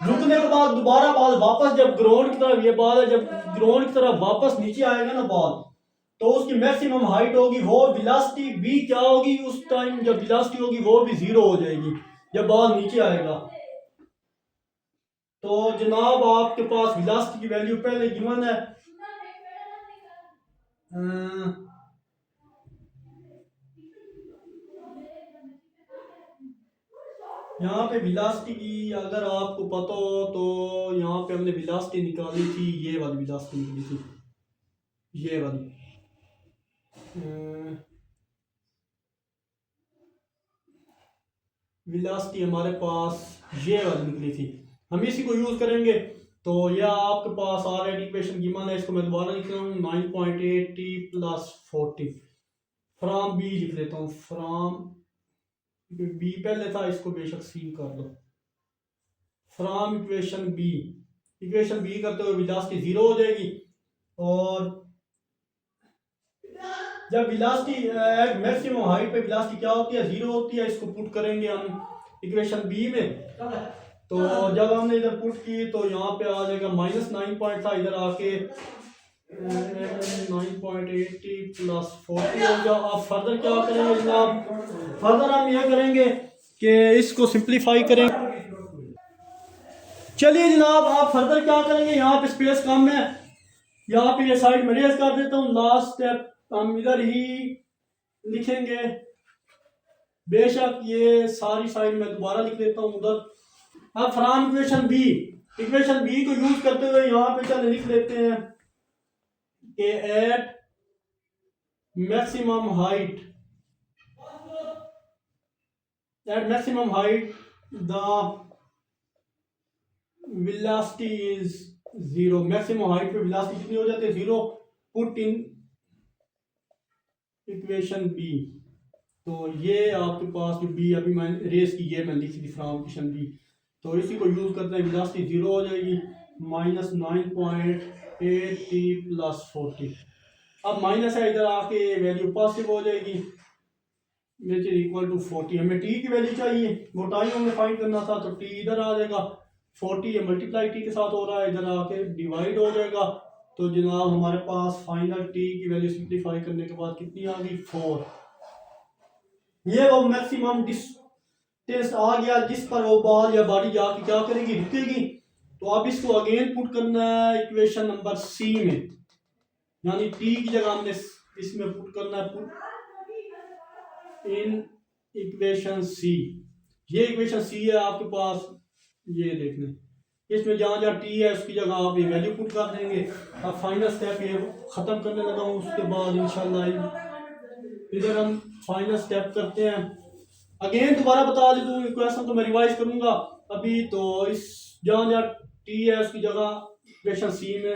रुकने के बाद दोबारा बाल वापस जब ग्राउंड की तरफ, ये बाल है जब ग्राउंड की तरफ वापस नीचे आएगा ना बाल, तो उसकी मैक्सिमम हाइट होगी, वो वेलोसिटी भी क्या होगी उस टाइम, जब वेलोसिटी होगी वो भी 0 हो जाएगी जब बाल नीचे आएगा। तो जनाब आपके पास वेलोसिटी की वैल्यू पहले गिवन है, यहाँ पे वेलोसिटी की अगर आपको पता हो तो यहाँ पे हमने वेलोसिटी निकाली थी, ये वाली वेलोसिटी निकली थी, ये वाली वेलोसिटी हमारे पास ये वाली निकली थी, हम इसी को यूज़ करेंगे। तो यह आपके पास ऑलरेडी इक्वेशन गिवन है, इसको मैं दोबारा लिख रहा हूँ 9.8t प्लस 40 फ्राम बी लिख लेता हूँ, फ्राम बी पहले था, इसको बेशक सी कर दो, फ्राम इक्वेशन बी करते हुए वेलोसिटी 0 हो जाएगी। और जब वेलोसिटी एट मैक्सिमम हाइट पे वेलोसिटी क्या होती है, 0 होती है। इसको पुट करेंगे हम इक्वेशन बी में। तो जब हमने इधर पुट की तो यहाँ पे आ जाएगा -9 पॉइंट था, इधर आके 9.80 प्लस 40 हो गया। अब फर्दर क्या करेंगे जनाब, फर्दर हम ये करेंगे कि इसको सिंप्लीफाई करेंगे। चलिए जनाब, आप फर्दर क्या करेंगे, यहाँ पे स्पेस कम है, यहाँ पे ये साइड में रेज कर देता हूँ। लास्ट स्टेप हम इधर ही लिखेंगे, बेशक ये सारी साइड में दोबारा लिख देता हूँ उधर। अब फ्रॉम इक्वेशन बी को यूज करते हुए यहाँ पे चल लिख लेते हैं कि at maximum height the velocity is 0। Maximum height पे वेलोसिटी कितनी हो जाती है, 0। Put in equation B. तो ये आपके पास जो बी अभी मैं रेस की ये मैं लिखी थी फ्रॉम इक्वेशन बी, तो इसी को यूज करते हैं, वेलोसिटी 0 हो जाएगी, -9.8t प्लस 40। अब माइनस है, इधर आके वैल्यू पॉजिटिव हो जाएगी, विच इज इक्वल टू 40। हमें टी की वैल्यू चाहिए, वो टाइम हमें फाइंड करना था, तो टी इधर आ जाएगा, 40 मल्टीप्लाई टी के साथ हो रहा है, इधर आके डिवाइड हो जाएगा। तो जनाब हमारे पास फाइनल टी की वैल्यू सिंप्लीफाई करने के बाद कितनी आ गई, 4। ये वो मैक्सिमम डिस्टेंस आ गया जिस पर वो बॉल या बॉडी जाके क्या करेगी, रुकेगी। तो अब इसको अगेन पुट करना है इक्वेशन नंबर सी में, यानी टी की जगह हमने इसमें पुट करना है, पुट इन इक्वेशन सी। ये इक्वेशन सी है आपके पास, ये देखने, इसमें जहाँ जहाँ टी है उसकी जगह आप ये वैल्यू पुट कर देंगे। अब फाइनल स्टेप ये ख़त्म करने लगा हूँ, उसके बाद इंशाल्लाह इधर हम फाइनल स्टेप करते हैं। अगेन दोबारा बता देता हूँ, क्वेश्चन तो मैं रिवाइज करूँगा अभी। तो इस जहाँ जहाँ टी है उसकी जगह इक्वेशन सी में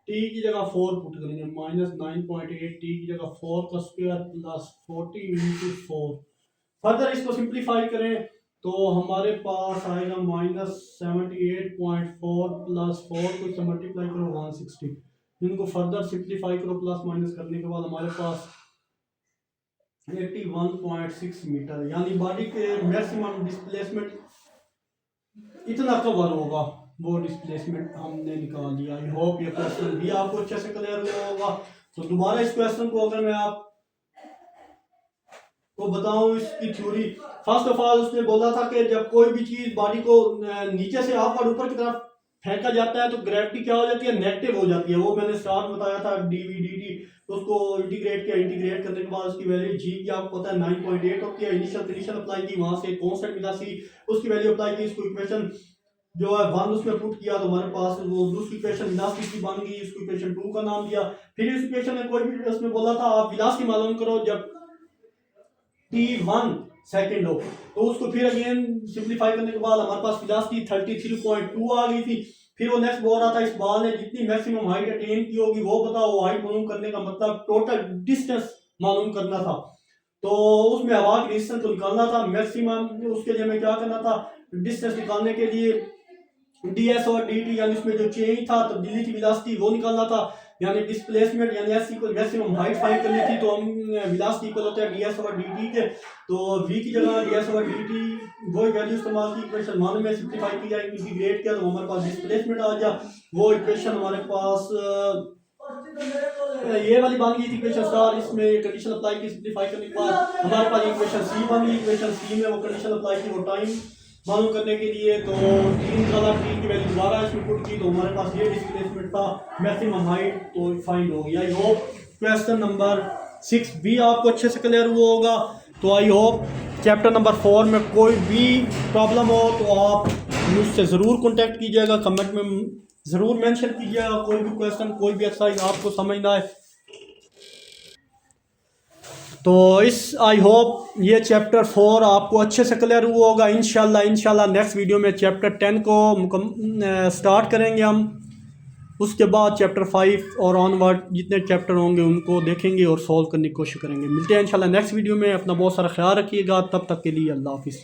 टी की जगह 4 पुट करेंगे, -9.8 टी की जगह 4 का स्क्वायर प्लस 40 इंटू 4। फर्दर इसको सिंप्लीफाई करें तो हमारे पास आएगा -78.4 प्लस 4 को इससे मल्टीप्लाई करो 160। इनको फर्दर सिंप्लीफाई करो प्लस माइनस करने के बाद हमारे पास 81.6 मीटर, यानी बॉडी के मैक्सिमम डिस्प्लेसमेंट इतना कवर होगा, वो डिस्प्लेसमेंट हमने निकाल लिया। आई होप ये क्वेश्चन भी आपको अच्छे से क्लियर हुआ होगा। तो दोबारा इस क्वेश्चन को अगर मैं आप को बताऊं इसकी थ्योरी, फर्स्ट ऑफ ऑल उसने बोला था कि जब कोई भी चीज बॉडी को नीचे से आप ऊपर की तरफ फेंका जाता है तो ग्रेविटी क्या हो जाती है, नेगेटिव हो जाती है। वो मैंने स्टार्ट बताया था डीवी उसको इंटीग्रेट करने के बाद उसकी वैल्यू जी की आपको पता है 9.8 होती है। इनिशियल कंडीशन अप्लाई की, वहां से कांस्टेंट मिला सी, उसकी वैल्यू अप्लाई की, इसको इक्वेशन जो है 1 उसमें पुट किया तो हमारे पास वो दूसरी इक्वेशन वेलोसिटी की बन गई, इसको इक्वेशन 2 का नाम दिया। फिर इस इक्वेशन में कोई भी उसमें बोला था आप वेलोसिटी मालूम करो जब t1 सेकंड हो, तो उसको फिर अगेन सिंप्लीफाई करने के बाद हमारे पास वेलोसिटी 33.2 आ गई थी। फिर वो नेक्स्ट बोल रहा था इस बॉल ने जितनी मैक्सिमम हाइट अटेन की होगी वो बताओ। वो हाइट मालूम करने का मतलब टोटल डिस्टेंस मालूम करना था, तो उसमें हवा की डिस्टेंस को निकालना था मैक्सिमम। उसके लिए हमें क्या करना था, डिस्टेंस निकालने के लिए ds और dt यानी उसमें जो चेंज था तब्दीली थी वेलोसिटी वो निकालना था, यानी डिस्प्लेसमेंट यानी s equal maximum height find करनी थी। तो हम वेलोसिटी इक्वल होता है ds और dt के, तो v की जगह ds और dt वो वैल्यू इस्तेमाल की, इक्वेशन वन में सिंपलीफाई किया, इंटीग्रेट किया तो हमारे पास डिस्प्लेसमेंट आ गया। वो इक्वेशन हमारे पास ये वाली बन गई थी इक्वेशन स्टार, इसमें कंडीशन अप्लाई की, सिंपलीफाई करने के बाद हमारे पास इक्वेशन सी बन गई। इक्वेशन सी में वो कंडीशन अप्लाई की, वो टाइम मालूम करने के लिए, तो 3 की वैल्यू दोबारा इसमें पुट की तो हमारे पास ये डिस्प्लेसमेंट था मैक्सिमम हाइट, तो फाइंड हो गया। आई होप क्वेश्चन नंबर 6 भी आपको अच्छे से क्लियर हुआ होगा। तो आई होप चैप्टर नंबर 4 में कोई भी प्रॉब्लम हो तो आप मुझसे ज़रूर कॉन्टेक्ट कीजिएगा, कमेंट में ज़रूर मेंशन कीजिएगा। कोई भी क्वेश्चन कोई भी एक्सरसाइज आपको समझ ना आए तो इस आई होप ये चैप्टर 4 आपको अच्छे से क्लियर हुआ होगा। इंशाल्लाह नेक्स्ट वीडियो में चैप्टर 10 को स्टार्ट करेंगे हम। उसके बाद चैप्टर 5 और ऑनवर्ड जितने चैप्टर होंगे उनको देखेंगे और सॉल्व करने की कोशिश करेंगे। मिलते हैं इंशाल्लाह नेक्स्ट वीडियो में। अपना बहुत सारा ख्याल रखिएगा, तब तक के लिए अल्लाह हाफिज़।